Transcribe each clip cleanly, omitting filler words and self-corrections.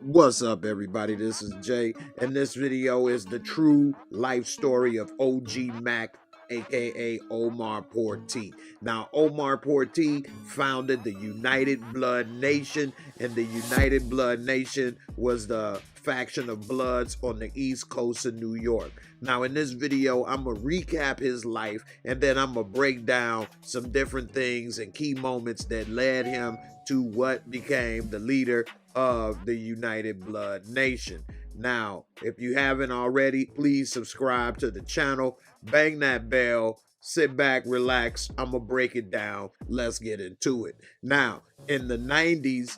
What's up, everybody? This is Jay, and this video is the true life story of OG Mac, aka Omar Porti. Now, Omar Porti founded the United Blood Nation, and the United Blood Nation was the faction of Bloods on the East Coast of New York. Now, in this video, I'm gonna recap his life, and then I'm gonna break down some different things and key moments that led him to what became the leader of the United Blood Nation. Now, if you haven't already, please subscribe to the channel, bang that bell, sit back, relax. I'm gonna break it down. Let's get into it. Now, in the 90s,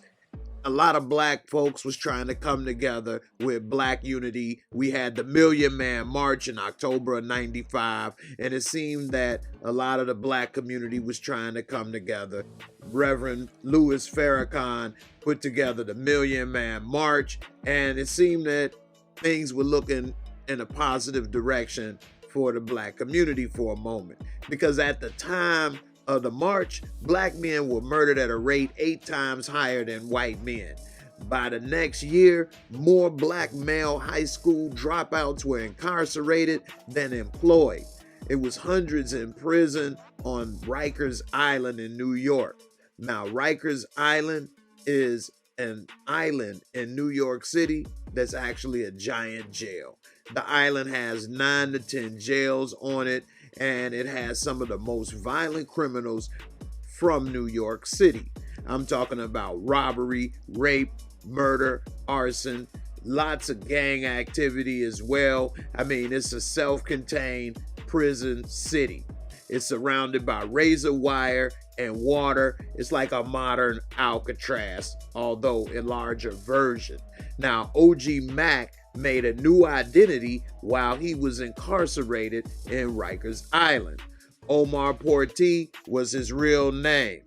a lot of black folks was trying to come together with black unity. We had the Million Man March in October of 95, and it seemed that a lot of the black community was trying to come together. Reverend Louis Farrakhan put together the Million Man March, and it seemed that things were looking in a positive direction for the black community for a moment. Because at the time of the march, black men were murdered at a rate 8 times higher than white men. By the next year, more black male high school dropouts were incarcerated than employed. It was hundreds in prison on Rikers Island in New York. Now, Rikers Island is an island in New York City that's actually a giant jail. The island has 9 to 10 jails on it, and it has some of the most violent criminals from New York City. I'm talking about robbery, rape, murder, arson, lots of gang activity as well. I mean, it's a self-contained prison city. It's surrounded by razor wire and water. It's like a modern Alcatraz, although a larger version. Now, OG Mac made a new identity while he was incarcerated in Rikers Island. Omar Porti was his real name.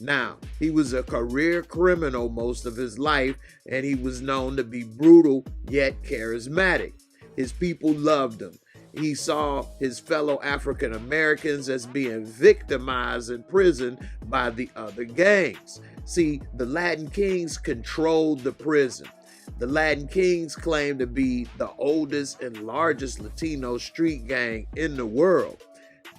Now, he was a career criminal most of his life, and he was known to be brutal yet charismatic. His people loved him. He saw his fellow African Americans as being victimized in prison by the other gangs. See, the Latin Kings controlled the prison. The Latin Kings claim to be the oldest and largest Latino street gang in the world.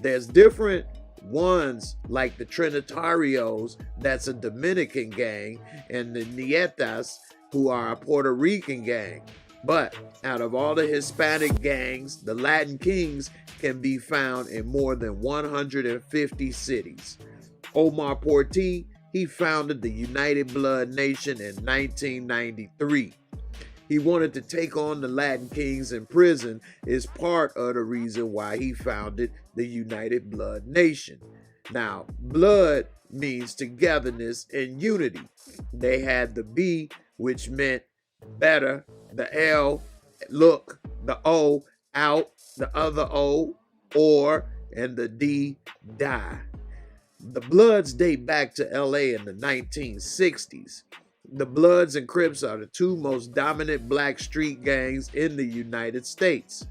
There's different ones like the Trinitarios, that's a Dominican gang, and the Nietas, who are a Puerto Rican gang. But out of all the Hispanic gangs, the Latin Kings can be found in more than 150 cities. Omar Porti, he founded the United Blood Nation in 1993. He wanted to take on the Latin Kings in prison is part of the reason why he founded the United Blood Nation. Now, blood means togetherness and unity. They had the B, which meant better, the L, look, the O, out, the other O, or, and the D, die. The Bloods date back to L.A. in the 1960s. The Bloods and Crips are the two most dominant black street gangs in the United States.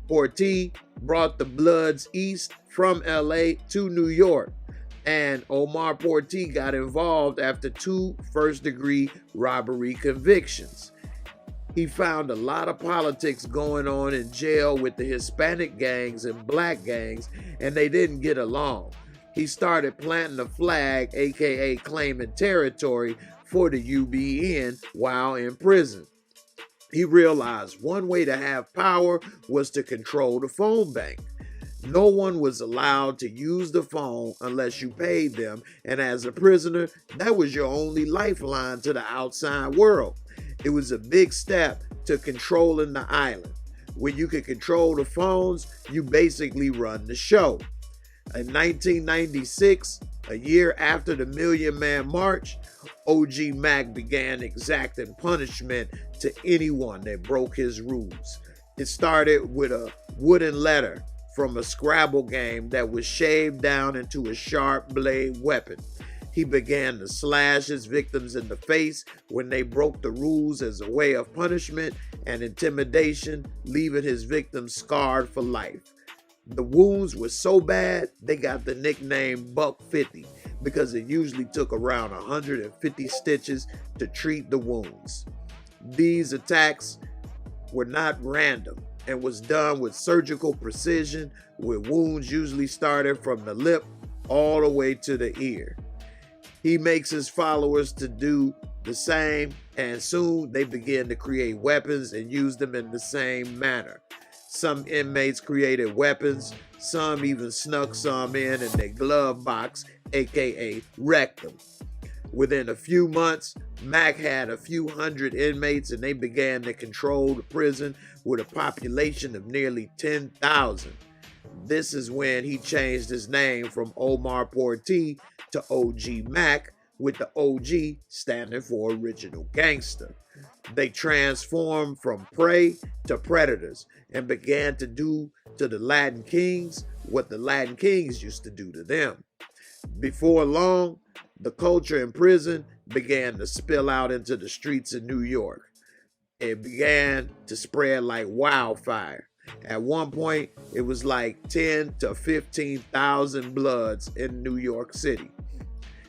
Porti brought the Bloods east from LA to New York, and Omar Porti got involved after 2 first-degree robbery convictions. He found a lot of politics going on in jail with the Hispanic gangs and black gangs, and they didn't get along. He started planting a flag, aka claiming territory, for the U.B.N. while in prison. He realized one way to have power was to control the phone bank. No one was allowed to use the phone unless you paid them, and as a prisoner, that was your only lifeline to the outside world. It was a big step to controlling the island. When you could control the phones, you basically run the show. In 1996, a year after the Million Man March, OG Mac began exacting punishment to anyone that broke his rules. It started with a wooden letter from a Scrabble game that was shaved down into a sharp blade weapon. He began to slash his victims in the face when they broke the rules as a way of punishment and intimidation, leaving his victims scarred for life. The wounds were so bad, they got the nickname Buck 50 because it usually took around 150 stitches to treat the wounds. These attacks were not random and was done with surgical precision, with wounds usually starting from the lip all the way to the ear. He makes his followers to do the same, and soon they begin to create weapons and use them in the same manner. Some inmates created weapons, some even snuck some in their glove box, aka rectum. Within a few months, Mac had a few hundred inmates and they began to control the prison with a population of nearly 10,000. This is when he changed his name from Omar Porti to OG Mac, with the OG standing for Original Gangster. They transformed from prey to predators and began to do to the Latin Kings what the Latin Kings used to do to them. Before long, the culture in prison began to spill out into the streets of New York. It began to spread like wildfire. At one point, it was like 10 to 15,000 Bloods in New York City.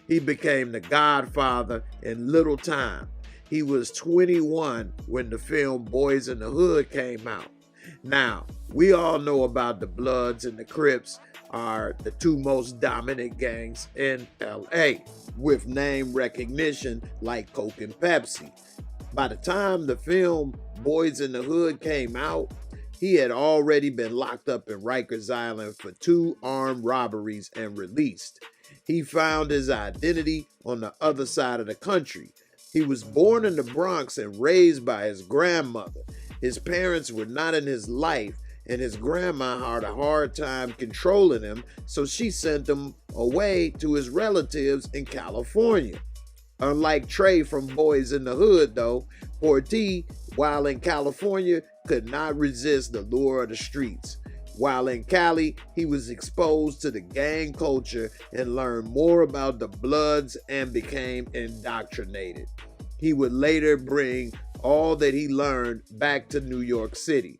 He became the godfather in little time. He was 21 when the film Boys in the Hood came out. Now, we all know about the Bloods and the Crips are the two most dominant gangs in LA, with name recognition like Coke and Pepsi. By the time the film Boys in the Hood came out, he had already been locked up in Rikers Island for 2 armed robberies and released. He found his identity on the other side of the country. He was born in the Bronx and raised by his grandmother. His parents were not in his life, and his grandma had a hard time controlling him, so she sent him away to his relatives in California. Unlike Trey from Boys in the Hood, though, Porti, while in California, could not resist the lure of the streets. While in Cali, he was exposed to the gang culture and learned more about the Bloods and became indoctrinated. He would later bring all that he learned back to New York City.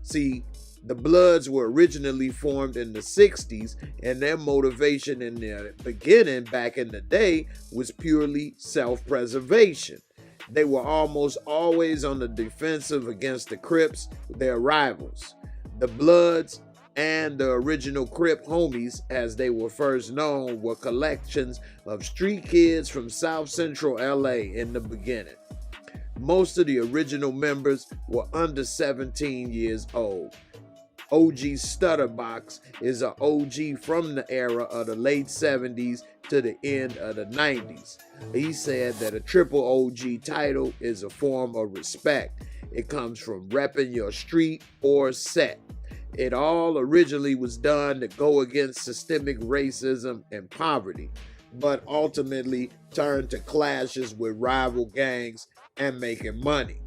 See, the Bloods were originally formed in the 60s, and their motivation in the beginning back in the day was purely self-preservation. They were almost always on the defensive against the Crips, their rivals. The Bloods and the original Crip homies, as they were first known, were collections of street kids from South Central LA in the beginning. Most of the original members were under 17 years old. OG Stutterbox is an OG from the era of the late 70s to the end of the 90s. He said that a triple OG title is a form of respect. It comes from repping your street or set. It all originally was done to go against systemic racism and poverty, but ultimately turned to clashes with rival gangs and making money.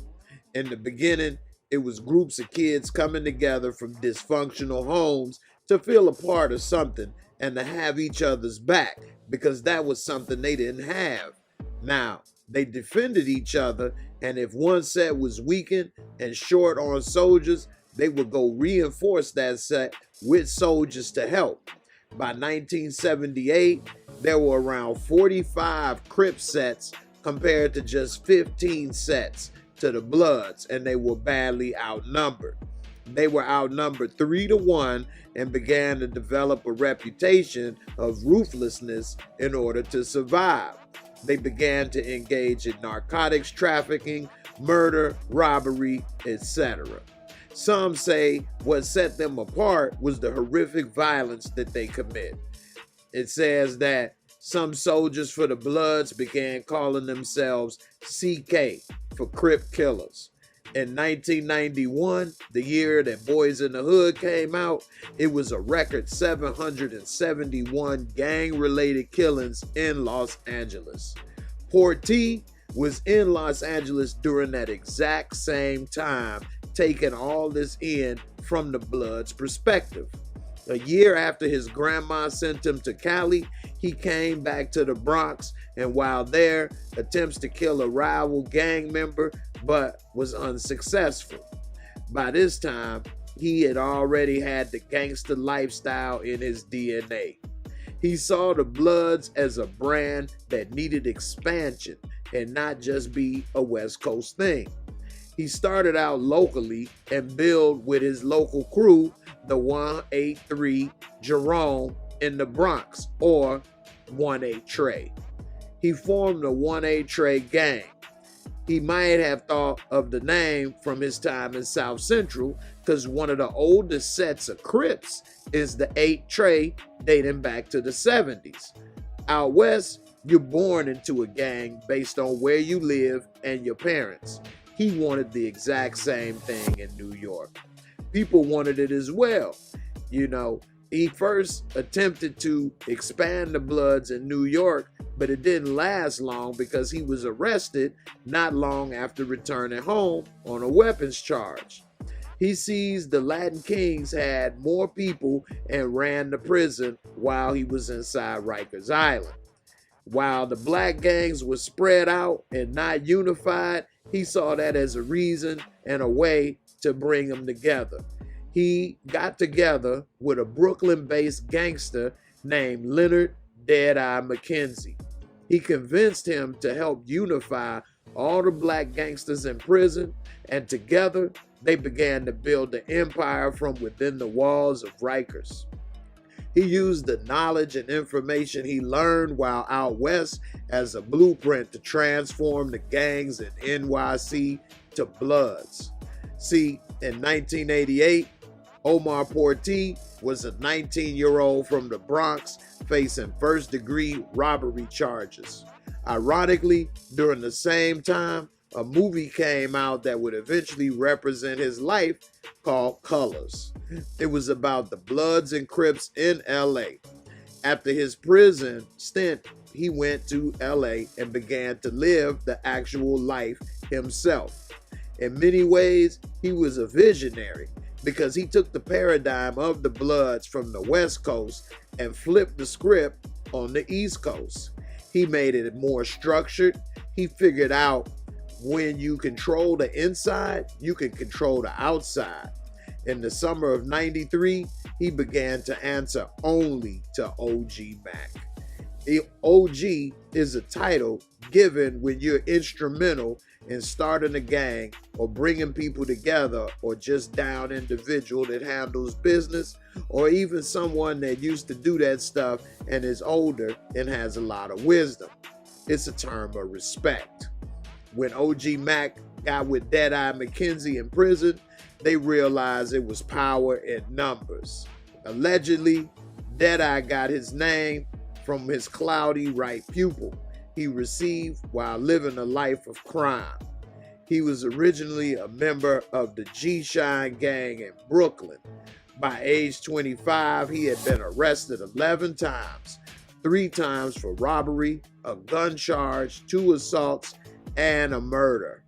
In the beginning, it was groups of kids coming together from dysfunctional homes to feel a part of something and to have each other's back, because that was something they didn't have. Now, they defended each other, and if one set was weakened and short on soldiers, they would go reinforce that set with soldiers to help. By 1978, there were around 45 Crip sets compared to just 15 sets to the Bloods, and they were badly outnumbered. They were outnumbered 3-1 and began to develop a reputation of ruthlessness in order to survive. They began to engage in narcotics trafficking, murder, robbery, etc. Some say what set them apart was the horrific violence that they commit. It says that some soldiers for the Bloods began calling themselves CK for Crip Killers. In 1991, the year that Boys in the Hood came out, it was a record 771 gang-related killings in Los Angeles. Porti was in Los Angeles during that exact same time, taking all this in from the Bloods' perspective. A year after his grandma sent him to Cali, he came back to the Bronx, and while there, attempts to kill a rival gang member, but was unsuccessful. By this time, he had already had the gangster lifestyle in his DNA. He saw the Bloods as a brand that needed expansion and not just be a West Coast thing. He started out locally and built with his local crew, the 183 Jerome in the Bronx, or 1-8 Trey. He formed the 1-8 Trey gang. He might have thought of the name from his time in South Central, because one of the oldest sets of Crips is the 8 Trey, dating back to the 70s. Out west, you're born into a gang based on where you live and your parents. He wanted the exact same thing in New York. People wanted it as well. You know, he first attempted to expand the Bloods in New York, but it didn't last long because he was arrested not long after returning home on a weapons charge. He sees the Latin Kings had more people and ran the prison while he was inside Rikers Island. While the black gangs were spread out and not unified, he saw that as a reason and a way to bring them together. He got together with a Brooklyn-based gangster named Leonard Deadeye McKenzie. He convinced him to help unify all the black gangsters in prison, and together they began to build the empire from within the walls of Rikers. He used the knowledge and information he learned while out west as a blueprint to transform the gangs in NYC to Bloods. See, in 1988, Omar Porti was a 19-year-old from the Bronx facing first-degree robbery charges. Ironically, during the same time, a movie came out that would eventually represent his life called Colors. It was about the Bloods and Crips in L.A. After his prison stint, he went to L.A. and began to live the actual life himself. In many ways, he was a visionary because he took the paradigm of the Bloods from the West Coast and flipped the script on the East Coast. He made it more structured. He figured out when you control the inside, you can control the outside. In the summer of '93, he began to answer only to OG Mac. The OG is a title given when you're instrumental in starting a gang or bringing people together, or just down individual that handles business, or even someone that used to do that stuff and is older and has a lot of wisdom. It's a term of respect. When OG Mac got with Deadeye McKenzie in prison, they realized it was power in numbers. Allegedly, Deadeye got his name from his cloudy right pupil he received while living a life of crime. He was originally a member of the G-Shine gang in Brooklyn. By age 25, he had been arrested 11 times, 3 times for robbery, a gun charge, 2 assaults, and a murder.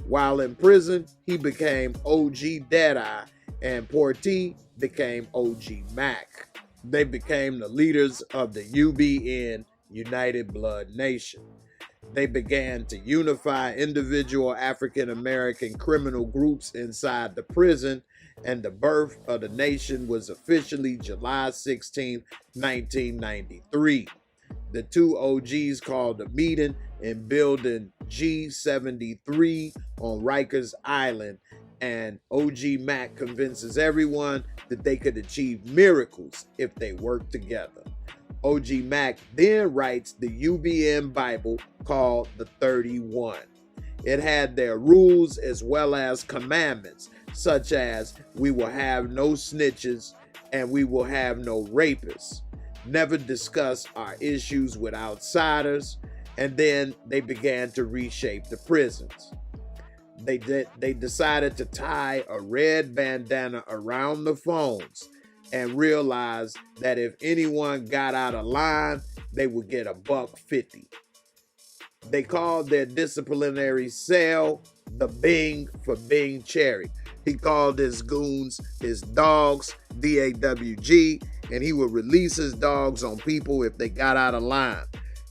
While in prison, he became OG Deadeye, and Porti became OG Mac. They became the leaders of the UBN, United Blood Nation. They began to unify individual African American criminal groups inside the prison, and the birth of the nation was officially July 16, 1993. The two OGs called a meeting in building G73 on Rikers Island, and OG Mac convinces everyone that they could achieve miracles if they worked together. OG Mac then writes the UBN Bible called the 31. It had their rules as well as commandments, such as we will have no snitches and we will have no rapists. Never discuss our issues with outsiders, and then they began to reshape the prisons. They decided to tie a red bandana around the phones and realized that if anyone got out of line, they would get $1.50. They called their disciplinary cell the Bing for Bing Cherry. He called his goons his dogs, DAWG, and he would release his dogs on people if they got out of line.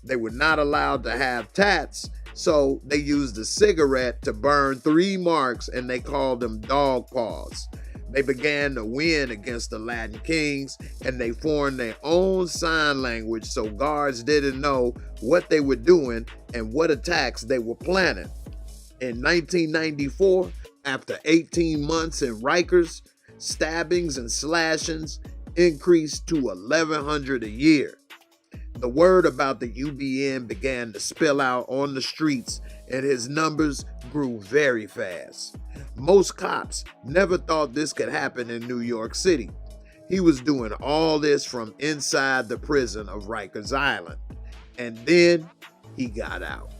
They were not allowed to have tats, so they used a cigarette to burn 3 marks, and they called them dog paws. They began to win against the Latin Kings, and they formed their own sign language so guards didn't know what they were doing and what attacks they were planning. In 1994, after 18 months in Rikers, stabbings and slashings increased to 1,100 a year. The word about the UBN began to spill out on the streets, and his numbers grew very fast. Most cops never thought this could happen in New York City. He was doing all this from inside the prison of Rikers Island. And then he got out.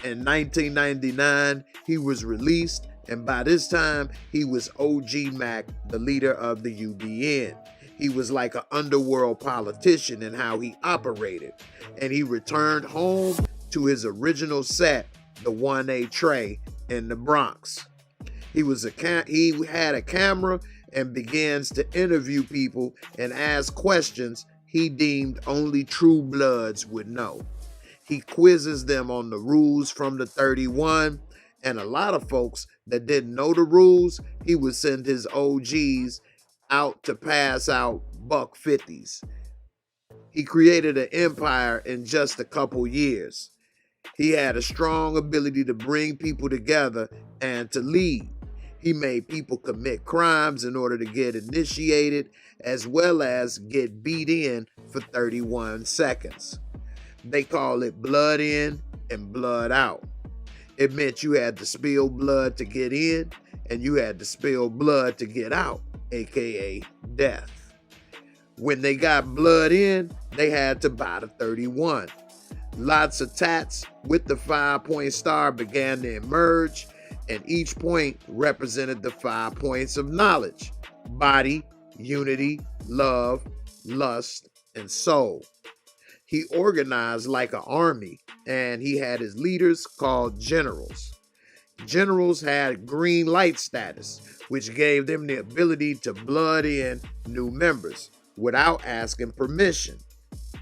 In 1999, he was released, and by this time, he was OG Mac, the leader of the UBN. He was like an underworld politician in how he operated, and he returned home to his original set, the 1A Tray in the Bronx. He had a camera and begins to interview people and ask questions he deemed only true bloods would know. He quizzes them on the rules from the 31, and a lot of folks that didn't know the rules, he would send his OGs out to pass out $150s. He created an empire in just a couple years. He had a strong ability to bring people together and to lead. He made people commit crimes in order to get initiated, as well as get beat in for 31 seconds. They call it blood in and blood out. It meant you had to spill blood to get in, and you had to spill blood to get out, aka death. When they got blood in, they had to buy the 31. Lots of tats with the 5-point star began to emerge, and each point represented the 5 points of knowledge: body, unity, love, lust, and soul. He organized like an army, and he had his leaders called generals. Generals had green light status, which gave them the ability to blood in new members without asking permission.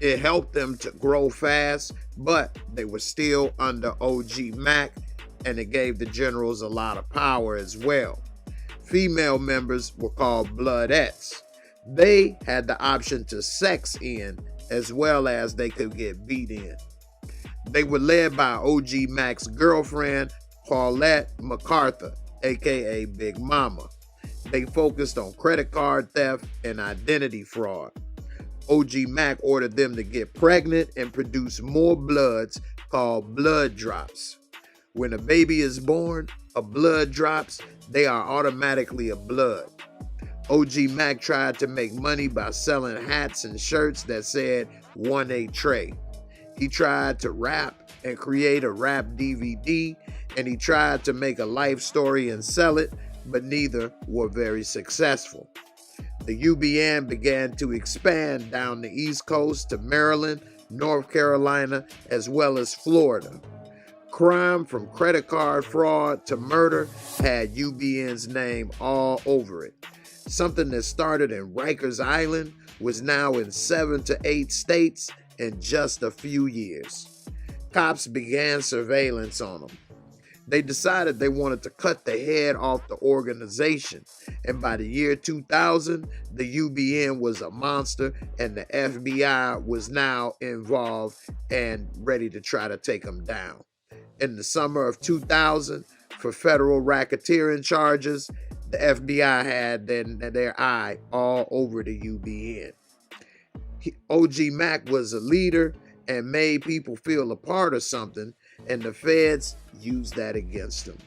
It helped them to grow fast, but they were still under OG Mac, and it gave the generals a lot of power as well. Female members were called bloodettes. They had the option to sex in, as well as they could get beat in. They were led by OG Mac's girlfriend, Paulette MacArthur, aka Big Mama. They focused on credit card theft and identity fraud. OG Mac ordered them to get pregnant and produce more bloods called blood drops. When a baby is born, a blood drops, they are automatically a blood. OG Mac tried to make money by selling hats and shirts that said 1A Tray. He tried to rap and create a rap DVD, and he tried to make a life story and sell it, but neither were very successful. The UBN began to expand down the East Coast to Maryland, North Carolina, as well as Florida. Crime from credit card fraud to murder had UBN's name all over it. Something that started in Rikers Island was now in 7 to 8 states in just a few years. Cops began surveillance on them. They decided they wanted to cut the head off the organization, and by the year 2000, the UBN was a monster, and the FBI was now involved and ready to try to take them down. In the summer of 2000, for federal racketeering charges, the FBI had their eye all over the UBN. OG Mac was a leader and made people feel a part of something, and the feds used that against him.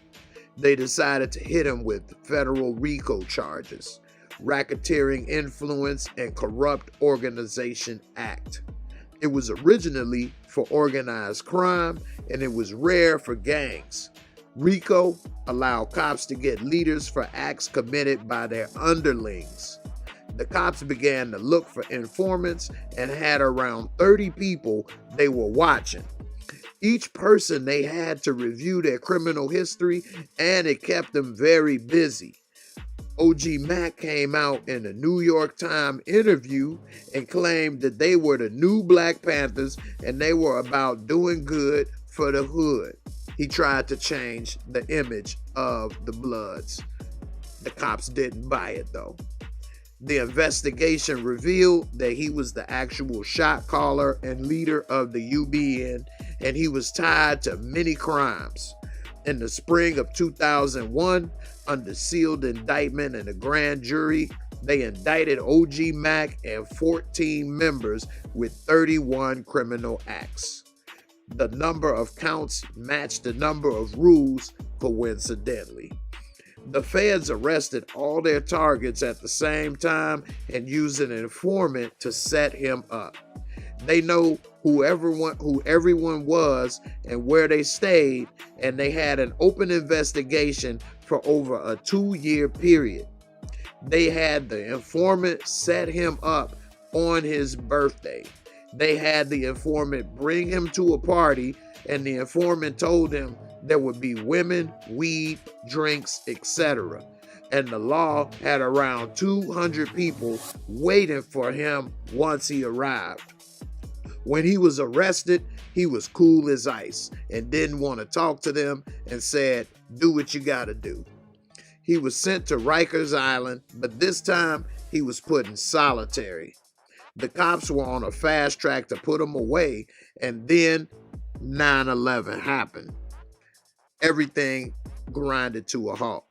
They decided to hit him with federal RICO charges, Racketeering Influence and Corrupt Organization Act. It was originally for organized crime, and it was rare for gangs. RICO allowed cops to get leaders for acts committed by their underlings. The cops began to look for informants and had around 30 people they were watching. Each person they had to review their criminal history, and it kept them very busy. OG Mac came out in a New York Times interview and claimed that they were the new Black Panthers and they were about doing good for the hood. He tried to change the image of the Bloods. The cops didn't buy it though. The investigation revealed that he was the actual shot caller and leader of the UBN, and he was tied to many crimes. In the spring of 2001, under sealed indictment in a grand jury, they indicted OG Mac and 14 members with 31 criminal acts. The number of counts matched the number of rules, coincidentally. The feds arrested all their targets at the same time and used an informant to set him up. They know who everyone was and where they stayed, and they had an open investigation for over a 2-year period. They had the informant set him up on his birthday. They had the informant bring him to a party, and the informant told him there would be women, weed, drinks, etc. And the law had around 200 people waiting for him once he arrived. When he was arrested, he was cool as ice and didn't want to talk to them and said, "Do what you gotta do." He was sent to Rikers Island, but this time he was put in solitary. The cops were on a fast track to put him away, and then 9/11 happened. Everything grinded to a halt.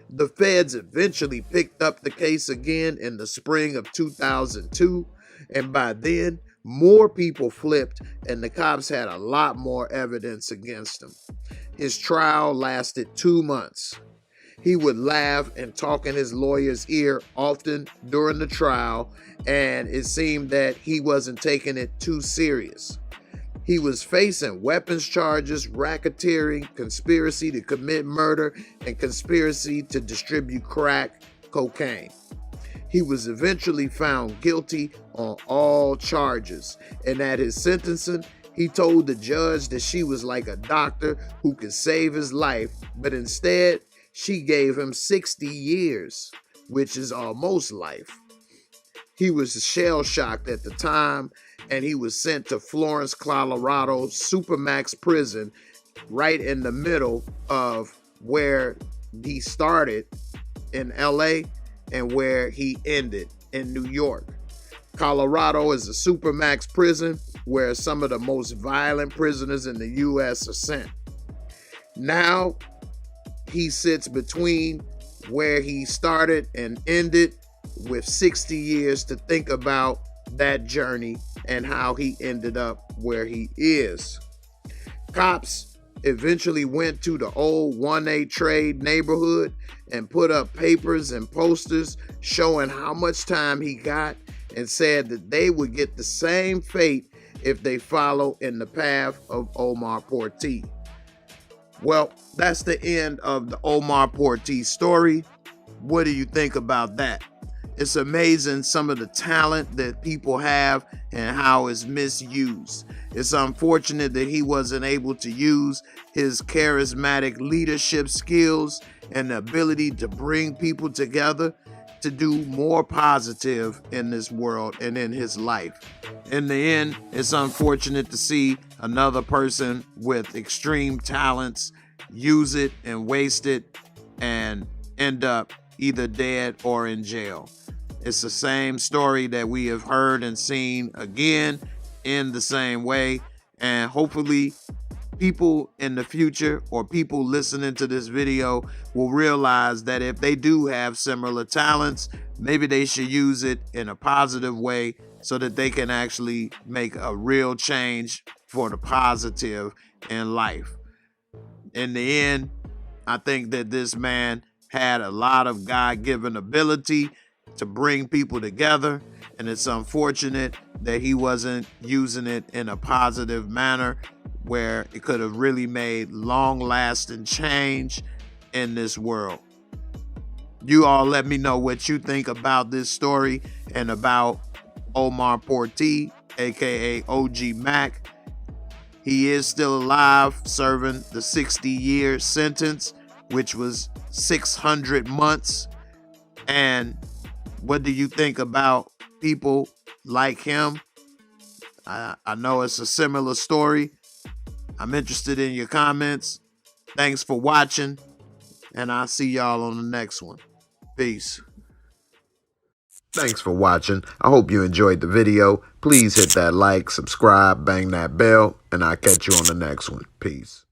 The feds eventually picked up the case again in the spring of 2002, and by then, more people flipped and the cops had a lot more evidence against him. His trial lasted 2 months. He would laugh and talk in his lawyer's ear often during the trial, and it seemed that he wasn't taking it too serious. He was facing weapons charges, racketeering, conspiracy to commit murder, and conspiracy to distribute crack cocaine. He was eventually found guilty on all charges, and at his sentencing, he told the judge that she was like a doctor who could save his life, but instead, she gave him 60 years, which is almost life. He was shell-shocked at the time, and he was sent to Florence, Colorado Supermax prison, right in the middle of where he started in L.A. and where he ended in New York. Colorado is a Supermax prison where some of the most violent prisoners in the U.S. are sent. Now, he sits between where he started and ended with 60 years to think about that journey and how he ended up where he is. Cops eventually went to the old 1A trade neighborhood and put up papers and posters showing how much time he got and said that they would get the same fate if they follow in the path of Omar Porti. Well, that's the end of the Omar Porti story. What do you think about that? It's amazing some of the talent that people have and how it's misused. It's unfortunate that he wasn't able to use his charismatic leadership skills and the ability to bring people together to do more positive in this world and in his life. In the end, it's unfortunate to see another person with extreme talents use it and waste it and end up either dead or in jail. It's the same story that we have heard and seen again in the same way. And hopefully people in the future or people listening to this video will realize that if they do have similar talents, maybe they should use it in a positive way so that they can actually make a real change for the positive in life. In the end, I think that this man had a lot of God-given ability to bring people together, and it's unfortunate that he wasn't using it in a positive manner where it could have really made long-lasting change in this world. You all let me know what you think about this story and about Omar Porti, aka OG Mac. He is still alive, serving the 60-year sentence, which was 600 months. And what do you think about people like him? I know it's a similar story. I'm interested in your comments. Thanks for watching, and I'll see y'all on the next one. Peace. Thanks for watching. I hope you enjoyed the video. Please hit that like, subscribe, bang that bell, and I'll catch you on the next one. Peace.